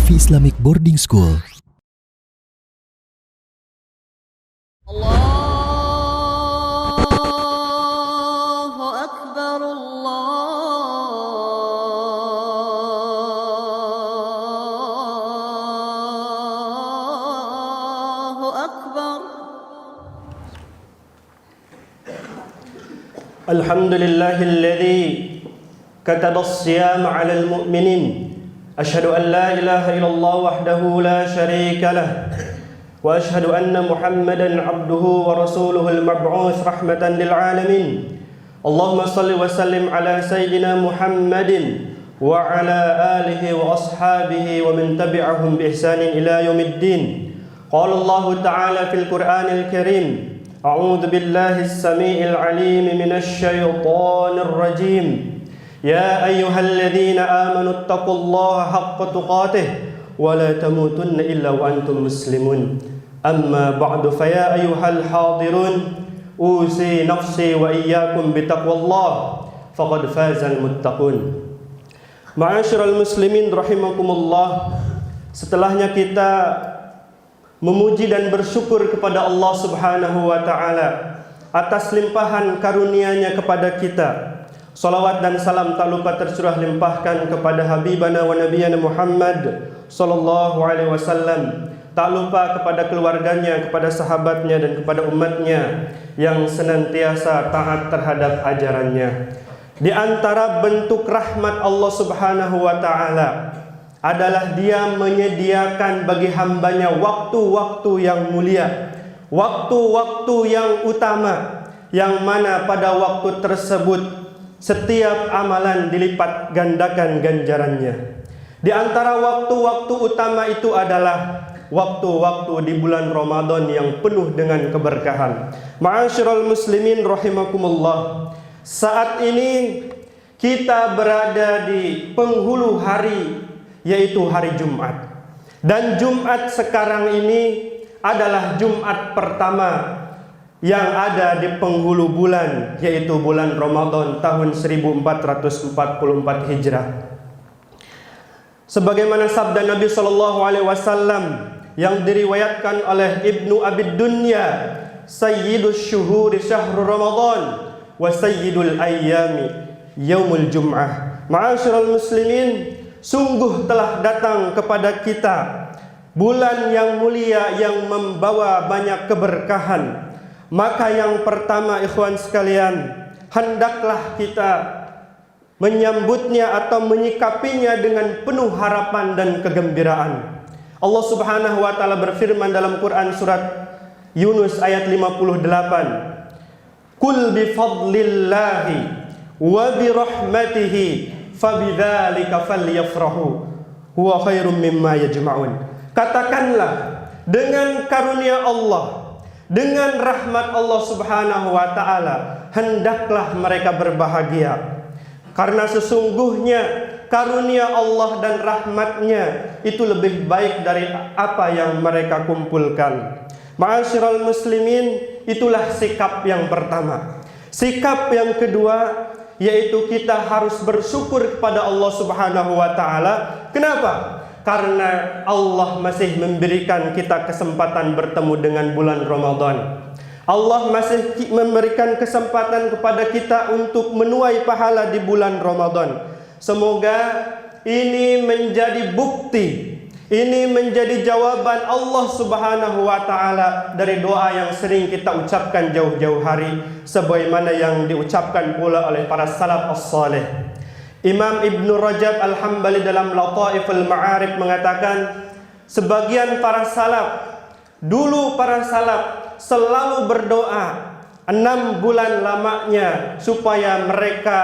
Sufi Islamic Boarding School. Allahu Akbar, Allahu Akbar. Alhamdulillahilladzi kataba as-siyam 'alal mu'minin. Asyhadu an la ilaha illallah wahdahu la syarika lah. Wa asyhadu anna Muhammadan 'abduhu wa rasuluhul mab'uts rahmatan lil alamin. Allahumma shalli wa sallim ala sayyidina Muhammadin wa ala alihi wa ashabihi wa man tabi'ahum bi ihsanin ila yaumiddin. Qala Allah ta'ala fil Qur'anil Karim, a'udzu billahi as-sami'il 'alim minasy syaithanir rajim. Ya ayyuhalladzina amanu taqullaha haqqa tuqatih wa la tamutunna illa wa antum muslimun. Amma ba'du, fa ya ayyuhal hadirun usi nafsi wa iyyakum bitaqwallah faqad fazal muttaqun. Ma'asyiral muslimin rahimakumullah, setelahnya kita memuji dan bersyukur kepada Allah Subhanahu wa taala atas limpahan karunia-Nya kepada kita. Salawat dan salam tak lupa tercurah limpahkan kepada Habibana wa Nabiyana Muhammad sallallahu alaihi wasallam. Tak lupa kepada keluarganya, kepada sahabatnya dan kepada umatnya yang senantiasa taat terhadap ajarannya. Di antara bentuk rahmat Allah Subhanahu wa taala adalah Dia menyediakan bagi hambanya waktu-waktu yang mulia, waktu-waktu yang utama, yang mana pada waktu tersebut setiap amalan dilipat gandakan ganjarannya. Di antara waktu-waktu utama itu adalah waktu-waktu di bulan Ramadan yang penuh dengan keberkahan. Ma'asyiral muslimin rahimakumullah, saat ini kita berada di penghulu hari, yaitu hari Jumat. Dan Jumat sekarang ini adalah Jumat pertama yang ada di penghulu bulan, yaitu bulan Ramadan tahun 1444 Hijrah. Sebagaimana sabda Nabi sallallahu alaihi wasallam yang diriwayatkan oleh Ibnu Abid Dunya, sayyidus syuhuri syahrul Ramadan wa sayyidul ayyami yaumul Jum'ah. Ma'asyiral muslimin, sungguh telah datang kepada kita bulan yang mulia yang membawa banyak keberkahan. Maka yang pertama, ikhwan sekalian, hendaklah kita menyambutnya atau menyikapinya dengan penuh harapan dan kegembiraan. Allah Subhanahu wa taala berfirman dalam Quran surat Yunus ayat 58, "Qul bi fadlillahi wa bi rahmatihi fabidzalika falyafrahu huwa khairum mimma yajma'un." Katakanlah, dengan karunia Allah, dengan rahmat Allah Subhanahu wa taala, hendaklah mereka berbahagia. Karena sesungguhnya karunia Allah dan rahmatnya itu lebih baik dari apa yang mereka kumpulkan. Ma'asyiral muslimin, itulah sikap yang pertama. Sikap yang kedua, yaitu kita harus bersyukur kepada Allah Subhanahu wa taala. Kenapa? Karena Allah masih memberikan kita kesempatan bertemu dengan bulan Ramadan. Allah masih memberikan kesempatan kepada kita untuk menuai pahala di bulan Ramadan. Semoga ini menjadi bukti, ini menjadi jawaban Allah Subhanahu wa taala dari doa yang sering kita ucapkan jauh-jauh hari, sebagaimana yang diucapkan pula oleh para salaf as-salih. Imam Ibnu Rajab Al-Hambali dalam Lataiful Ma'arif mengatakan, sebagian para salaf, dulu para salaf selalu berdoa 6 bulan lamanya supaya mereka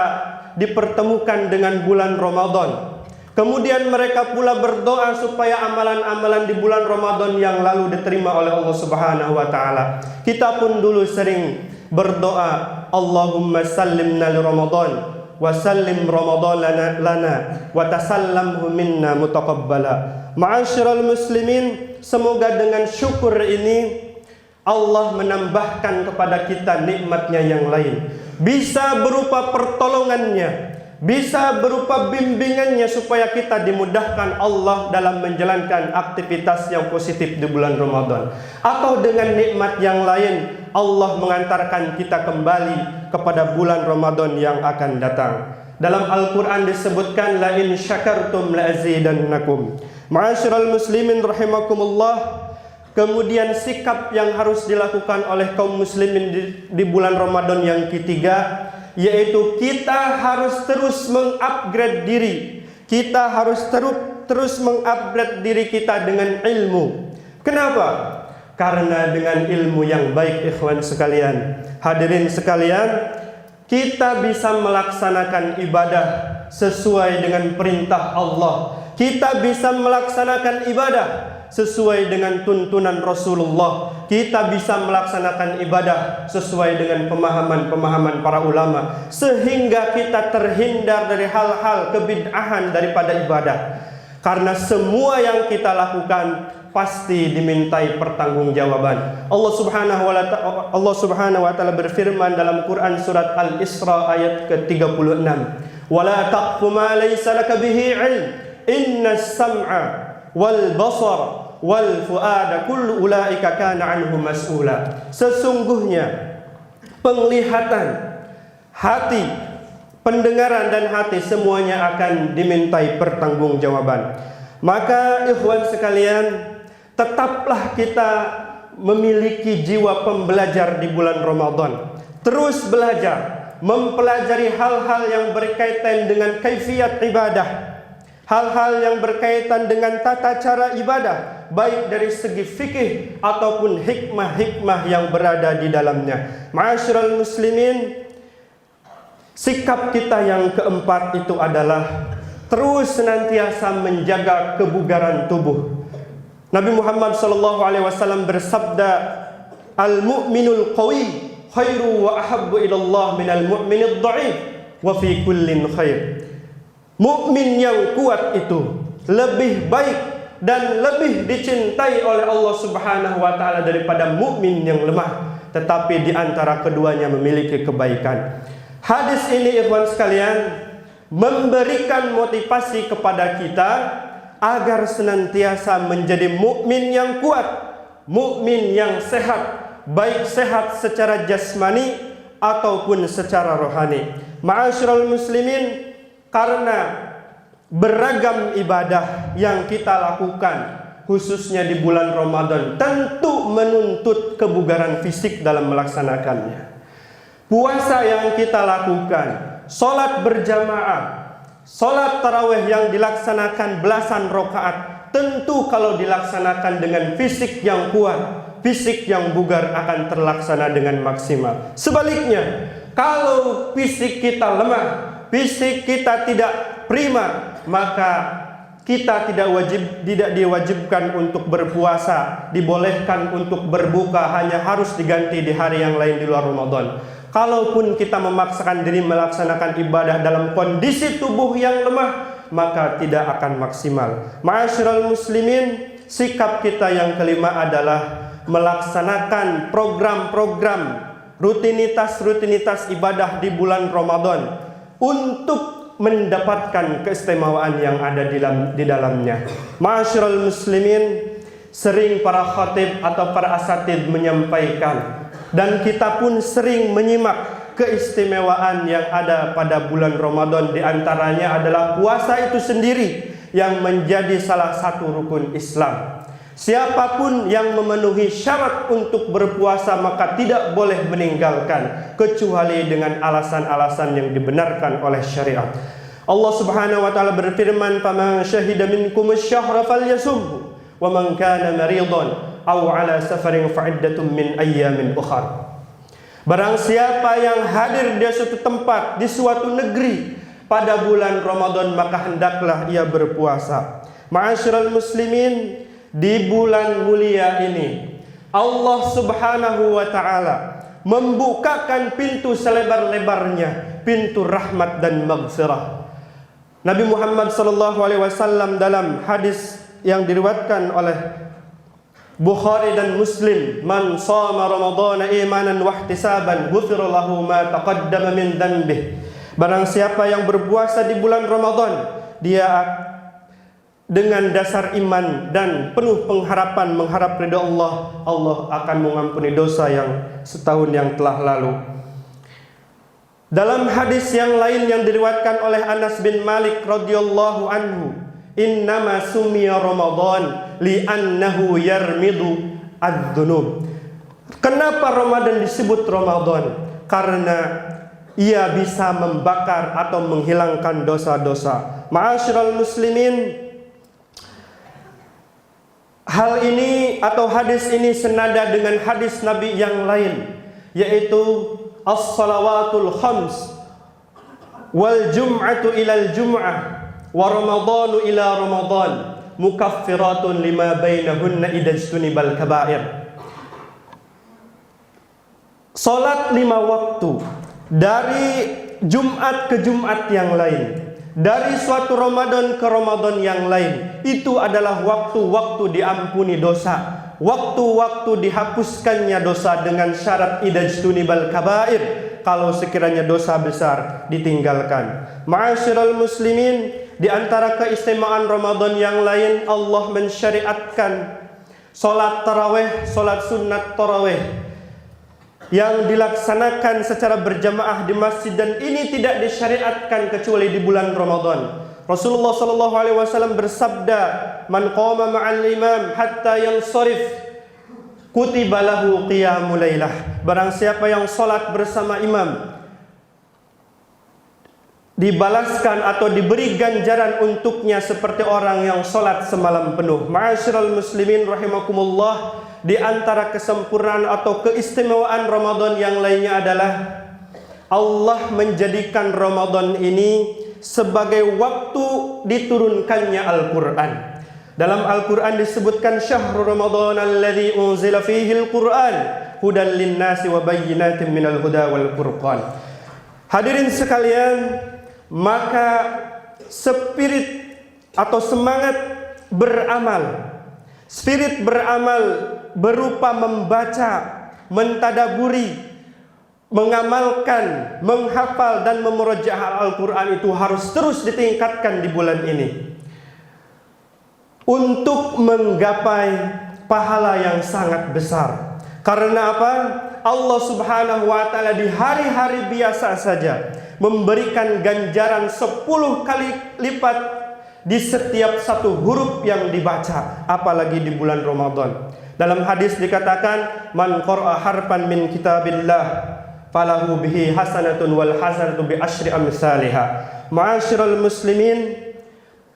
dipertemukan dengan bulan Ramadan. Kemudian mereka pula berdoa supaya amalan-amalan di bulan Ramadan yang lalu diterima oleh Allah Subhanahu wa taala. Kita pun dulu sering berdoa, Allahumma sallimna li Ramadan wa sallim Ramadan lana wa tasallamhu minna mutaqabbala. Ma'asyiral muslimin, semoga dengan syukur ini Allah menambahkan kepada kita nikmatnya yang lain, bisa berupa pertolongannya, bisa berupa bimbingannya supaya kita dimudahkan Allah dalam menjalankan aktivitas yang positif di bulan Ramadan, atau dengan nikmat yang lain Allah mengantarkan kita kembali kepada bulan Ramadan yang akan datang. Dalam Al-Quran disebutkan, la in syakartum la azidannakum. Ma'asyiral muslimin rahimakumullah. Kemudian sikap yang harus dilakukan oleh kaum muslimin di bulan Ramadan yang ketiga, yaitu kita harus terus mengupgrade diri. Kita harus terus mengupgrade diri kita dengan ilmu. Kenapa? Karena dengan ilmu yang baik, ikhwan sekalian, hadirin sekalian, kita bisa melaksanakan ibadah sesuai dengan perintah Allah. Kita bisa melaksanakan ibadah sesuai dengan tuntunan Rasulullah. Kita bisa melaksanakan ibadah sesuai dengan pemahaman-pemahaman para ulama, sehingga kita terhindar dari hal-hal kebid'ahan daripada ibadah. Karena semua yang kita lakukan pasti dimintai pertanggungjawaban. Allah Subhanahu wa taala berfirman dalam Quran surat Al-Isra ayat ke-36, "Wala taqfu ma laysa laka bihi 'ilm, innas sam'a wal basar wal fuada kullu ulaika kana anhu mas'ula." Sesungguhnya penglihatan, hati, pendengaran dan hati semuanya akan dimintai pertanggungjawaban. Maka ikhwan sekalian, tetaplah kita memiliki jiwa pembelajar di bulan Ramadan. Terus belajar, mempelajari hal-hal yang berkaitan dengan kaifiat ibadah, hal-hal yang berkaitan dengan tata cara ibadah, baik dari segi fikih ataupun hikmah-hikmah yang berada di dalamnya. Ma'asyiral muslimin, sikap kita yang keempat itu adalah terus senantiasa menjaga kebugaran tubuh. Nabi Muhammad SAW bersabda, "Al-mu'minul qawi khairu wa ahabbu ilallah minal mu'minid dha'if wa fi kullin khair." Mukmin yang kuat itu lebih baik dan lebih dicintai oleh Allah Subhanahu wa taala daripada mukmin yang lemah, tetapi di antara keduanya memiliki kebaikan. Hadis ini ikhwan sekalian memberikan motivasi kepada kita agar senantiasa menjadi mukmin yang kuat, mukmin yang sehat, baik sehat secara jasmani ataupun secara rohani. Ma'asyiral muslimin, karena beragam ibadah yang kita lakukan khususnya di bulan Ramadan tentu menuntut kebugaran fisik dalam melaksanakannya. Puasa yang kita lakukan, salat berjamaah, salat tarawih yang dilaksanakan belasan rakaat, tentu kalau dilaksanakan dengan fisik yang kuat, fisik yang bugar akan terlaksana dengan maksimal. Sebaliknya, kalau fisik kita lemah, fisik kita tidak prima, maka kita tidak diwajibkan untuk berpuasa, dibolehkan untuk berbuka, hanya harus diganti di hari yang lain di luar Ramadan. Kalaupun kita memaksakan diri melaksanakan ibadah dalam kondisi tubuh yang lemah, maka tidak akan maksimal. Ma'asyiral muslimin, sikap kita yang kelima adalah melaksanakan program-program, rutinitas ibadah di bulan Ramadan untuk mendapatkan keistimewaan yang ada di dalamnya. Ma'asyiral muslimin, sering para khatib atau para asatid menyampaikan, dan kita pun sering menyimak keistimewaan yang ada pada bulan Ramadan. Di antaranya adalah puasa itu sendiri yang menjadi salah satu rukun Islam. Siapapun yang memenuhi syarat untuk berpuasa maka tidak boleh meninggalkan kecuali dengan alasan-alasan yang dibenarkan oleh syariat. Allah Subhanahu wa taala berfirman, "Faman syahida minkum asy-syahra falyasumhu wa man kana maridan aw ala safarin fa'iddatun min ayyamin ukhra." Barang siapa yang hadir di suatu tempat, di suatu negeri pada bulan Ramadan, maka hendaklah ia berpuasa. Ma'asyiral muslimin, di bulan mulia ini Allah Subhanahu wa taala membukakan pintu selebar-lebarnya, pintu rahmat dan maghfirah. Nabi Muhammad SAW dalam hadis yang diriwayatkan oleh Bukhari dan Muslim, "Man shama Ramadhana imanan wa ihtisaban, ghufira lahu ma taqaddama min dhanbihi." Barang siapa yang berpuasa di bulan Ramadan, dia dengan dasar iman dan penuh pengharapan mengharap ridha Allah, Allah akan mengampuni dosa yang setahun yang telah lalu. Dalam hadis yang lain yang diriwayatkan oleh Anas bin Malik radhiyallahu anhu, innama sumiya Ramadan li'annahu yarmidu ad-dzunub. Kenapa Ramadan disebut Ramadan? Karena ia bisa membakar atau menghilangkan dosa-dosa. Ma'asyiral muslimin, hal ini atau hadis ini senada dengan hadis Nabi yang lain, yaitu as-salawatul khams wal jum'atu ilal jum'ah wa ramadhanu ila ramadhan mukaffiratun lima bainahunna idajtunibal kaba'ir. Salat 5 waktu dari Jumat ke Jumat yang lain, dari suatu Ramadan ke Ramadan yang lain, itu adalah waktu-waktu diampuni dosa, waktu-waktu dihapuskannya dosa dengan syarat idajtunibal kabair, kalau sekiranya dosa besar ditinggalkan. Ma'asyiral muslimin, di antara keistimewaan Ramadan yang lain, Allah mensyariatkan salat tarawih, salat sunnat tarawih yang dilaksanakan secara berjamaah di masjid, dan ini tidak disyariatkan kecuali di bulan Ramadan. Rasulullah sallallahu alaihi wasallam bersabda, "Man qama ma'al imam hatta yansharif kutiba lahu qiyamul lailah." Barang siapa yang salat bersama imam, dibalaskan atau diberi ganjaran untuknya seperti orang yang salat semalam penuh. Ma'asyiral muslimin rahimakumullah, di antara kesempurnaan atau keistimewaan Ramadan yang lainnya adalah Allah menjadikan Ramadan ini sebagai waktu diturunkannya Al-Quran. Dalam Al-Quran disebutkan syahrul Ramadan alladzi unzila fihi al-Quran hudan linnasi wa bayyinatin minal huda wal furqan. Hadirin sekalian, maka spirit atau semangat beramal, spirit beramal berupa membaca, mentadaburi, mengamalkan, menghafal dan memurojaah Al-Quran itu harus terus ditingkatkan di bulan ini untuk menggapai pahala yang sangat besar. Karena apa? Allah subhanahu wa ta'ala di hari-hari biasa saja memberikan ganjaran 10 kali lipat di setiap satu huruf yang dibaca, apalagi di bulan Ramadan. Dalam hadis dikatakan, man qara'a harfan min kitabillah falahu bihi hasanatun wal hasanatu bi asyri amsalihha. Ma'asyiral muslimin,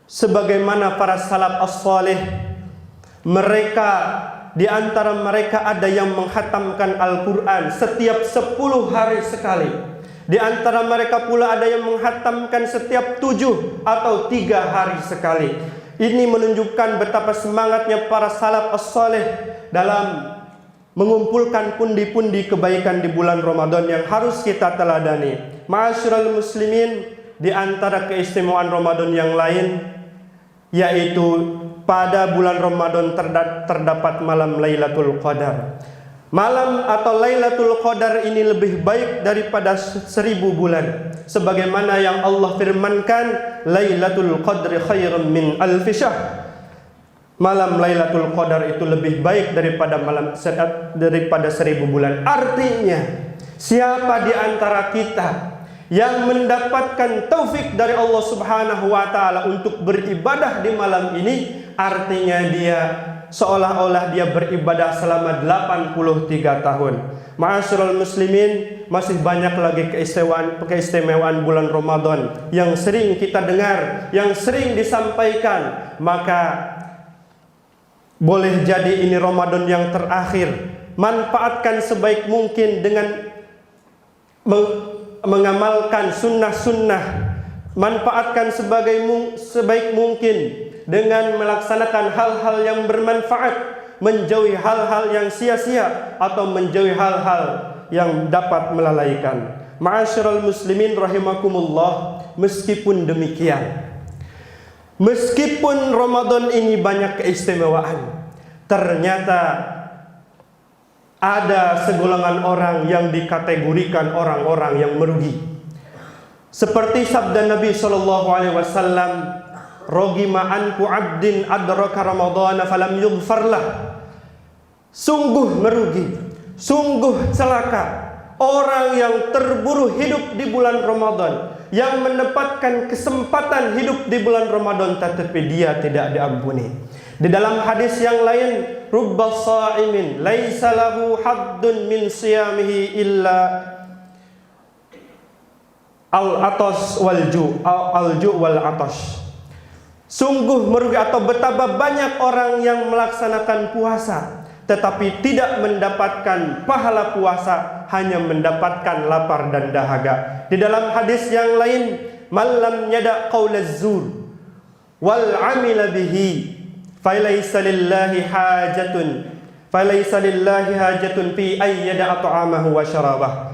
sebagaimana para salaf as-salih, mereka di antara mereka ada yang menghatamkan Al-Quran setiap 10 hari sekali. Di antara mereka pula ada yang menghatamkan setiap 7 atau 3 hari sekali. Ini menunjukkan betapa semangatnya para salaf as-salih dalam mengumpulkan pundi-pundi kebaikan di bulan Ramadan yang harus kita teladani. Ma'asyiral muslimin, di antara keistimewaan Ramadan yang lain, yaitu pada bulan Ramadan terdapat malam Lailatul Qadar. Malam atau Lailatul Qadar ini lebih baik daripada 1000 bulan. Sebagaimana yang Allah firmankan, Lailatul Qadri khairum min alfi syahr. Malam Lailatul Qadar itu lebih baik daripada 1000 bulan. Artinya, siapa di antara kita yang mendapatkan taufik dari Allah Subhanahu wa taala untuk beribadah di malam ini, artinya dia seolah-olah dia beribadah selama 83 tahun. Ma'asyiral muslimin, masih banyak lagi keistimewaan bulan Ramadan yang sering kita dengar, yang sering disampaikan. Maka boleh jadi ini Ramadan yang terakhir. Manfaatkan sebaik mungkin dengan mengamalkan sunnah-sunnah. Manfaatkan sebaik mungkin dengan melaksanakan hal-hal yang bermanfaat, menjauhi hal-hal yang sia-sia atau menjauhi hal-hal yang dapat melalaikan. Ma'asyiral muslimin rahimakumullah, meskipun demikian, meskipun Ramadan ini banyak keistimewaan, ternyata ada segolongan orang yang dikategorikan orang-orang yang merugi. Seperti sabda Nabi sallallahu alaihi wasallam, "Rogima anku abdin adraka ramadhana falam yughfarlah." Sungguh merugi, sungguh celaka orang yang terburu hidup di bulan Ramadan, yang mendapatkan kesempatan hidup di bulan Ramadan tetapi dia tidak diampuni. Di dalam hadis yang lain, "Rubba sha'imin laisa lahu haddun min siyamihi illa al-atas wal-ju' al-ju' wal-atas." Sungguh merugi atau betapa banyak orang yang melaksanakan puasa tetapi tidak mendapatkan pahala puasa, hanya mendapatkan lapar dan dahaga. Di dalam hadis yang lain, "Man lam yada' qaulaz zur wal 'amila bihi falaysa lillahi hajatun fi ay yada'a ta'amahu wa syarabah."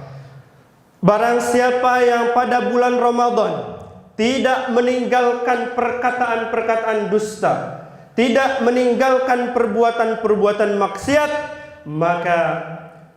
Barang siapa yang pada bulan Ramadan tidak meninggalkan perkataan-perkataan dusta, tidak meninggalkan perbuatan-perbuatan maksiat, maka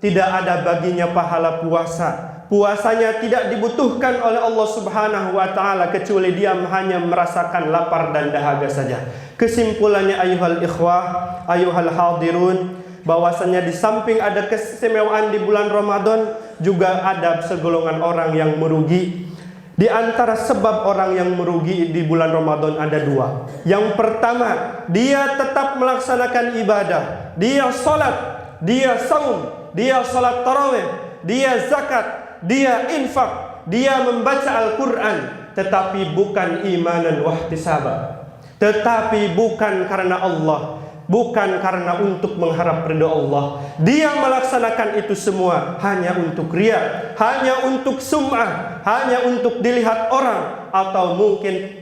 tidak ada baginya pahala puasa. Puasanya tidak dibutuhkan oleh Allah Subhanahu wa taala kecuali dia hanya merasakan lapar dan dahaga saja. Kesimpulannya ayuhal ikhwah, ayuhal hadirun, bahwasanya di samping ada keistimewaan di bulan Ramadan, juga ada segolongan orang yang merugi. Di antara sebab orang yang merugi di bulan Ramadan ada dua. Yang pertama, dia tetap melaksanakan ibadah, dia salat, dia saum, dia salat tarawih, dia zakat, dia infak, dia membaca Al-Quran, tetapi bukan imanan wahtisaba, tetapi bukan karena Allah, bukan karena untuk mengharap ridha Allah. Dia melaksanakan itu semua hanya untuk riya, hanya untuk sum'ah, hanya untuk dilihat orang, atau mungkin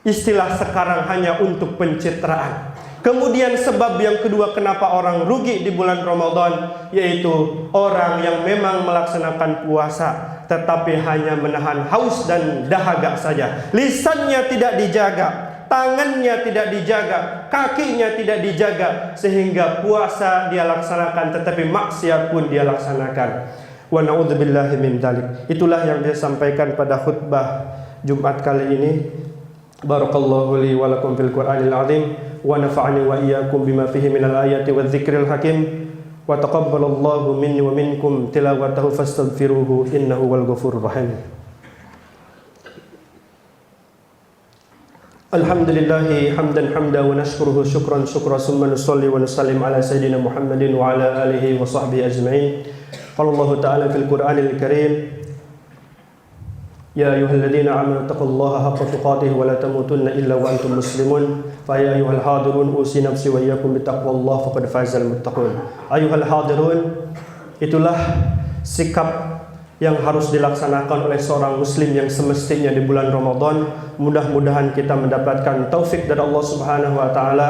istilah sekarang hanya untuk pencitraan. Kemudian sebab yang kedua kenapa orang rugi di bulan Ramadan, yaitu orang yang memang melaksanakan puasa tetapi hanya menahan haus dan dahaga saja. Lisannya tidak dijaga, tangannya tidak dijaga, kakinya tidak dijaga, sehingga puasa dia laksanakan tetapi maksiat pun dia laksanakan. Wa na'udzubillahi min dzalik. Itulah yang dia sampaikan pada khutbah Jumat kali ini. Barakallahu li wa lakum fil Qur'anil azim wa nafa'ani wa iyyakum bima fihi minal ayati wadh-dhikril hakim. Wa taqabbalallahu minni wa minkum tilawatahu fastaghfiruhu innahu wal ghafurur rahim. Alhamdulillahi hamdan hamda wa nashkuruhu syukran syukra summa nusalli wa nusallim ala sayyidina Muhammadin wa ala alihi wa sahbihi ajma'in. Qala Allah ta'ala fil Qur'anil Karim, ya ayyuhalladzina amanu taqullaha haqqa tuqatih wa la tamutunna illa wa antum muslimun. Fa ya ayyuhal hadirun usi nafsi wa iyyakum bittaqwallahi faqad fazal muttaqun. Ayyuhal hadirun, itulah sikap yang harus dilaksanakan oleh seorang muslim yang semestinya di bulan Ramadan. Mudah-mudahan kita mendapatkan taufik dari Allah Subhanahu wa taala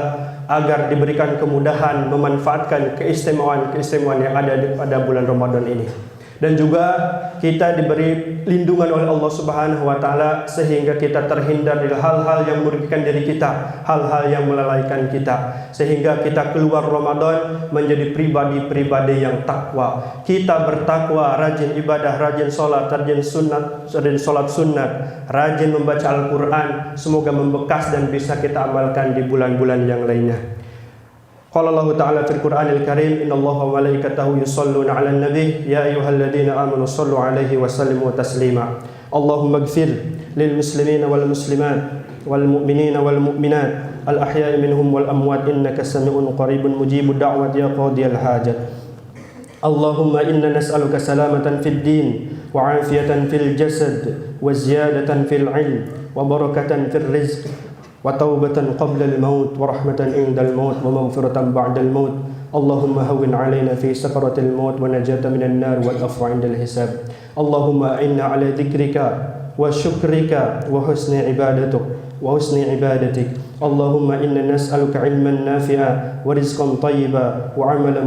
agar diberikan kemudahan memanfaatkan keistimewaan-keistimewaan yang ada pada bulan Ramadan ini. Dan juga kita diberi lindungan oleh Allah Subhanahu wa taala sehingga kita terhindar dari hal-hal yang merugikan diri kita, hal-hal yang melalaikan kita, sehingga kita keluar Ramadan menjadi pribadi-pribadi yang takwa. Kita bertakwa, rajin ibadah, rajin salat, rajin salat sunat, rajin membaca Al-Qur'an. Semoga membekas dan bisa kita amalkan di bulan-bulan yang lainnya. Qala Allah Ta'ala fil Qur'anil Karim, innallaha wa malaikatahu yusholluna 'alan nabi ya ayyuhalladzina amanu shallu 'alaihi wa sallimu taslima. Allahumma ighfir lil muslimina wal muslimat wal mu'minina wal mu'minat al ahya'i minhum wal amwat innaka sami'un qaribun mujibud da'wat ya qadiyal hajat. Allahumma inna nas'aluka salamatan fid din wa 'afiyatan fil jasad wa ziyadatan fil 'ilm wa barakatan fil rizq wa taubatan qabla al-maut wa rahmatan inda al-maut wa maghfiratan ba'da al-maut. Allahumma hawwin 'alaina fi sakaratil maut wa najatan minan nar wal afwa 'inda al-hisab. Allahumma inna 'ala dhikrika wa syukrika wa husni ibadatik. Allahumma inna nas'aluka 'ilman nafi'a wa rizqan thayyiba wa 'amalan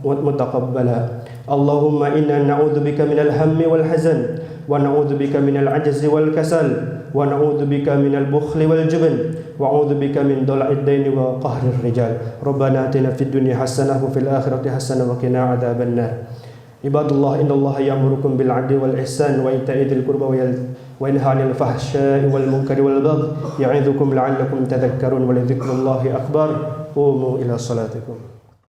mutaqabbala. Allahumma inna na'udzubika minal hammi wal hazan wa na'udzubika minal 'ajzi wal kasal wa na'udzubika minal bukhli wal jubn wa a'udzubika min dhala'id daini wa qahrir rijal. Rabbana atina fid dunya hasanah wa fil akhirati hasanah wa qina adzabannar. Ibadallah, innallaha ya'murukum bil 'adli wal ihsan wa ita'i dzil qurba وينهى عن الفحشاء والمنكر والبغي يعظكم لعلكم تذكرون ولذكر الله أكبر قوموا إلى صلاتكم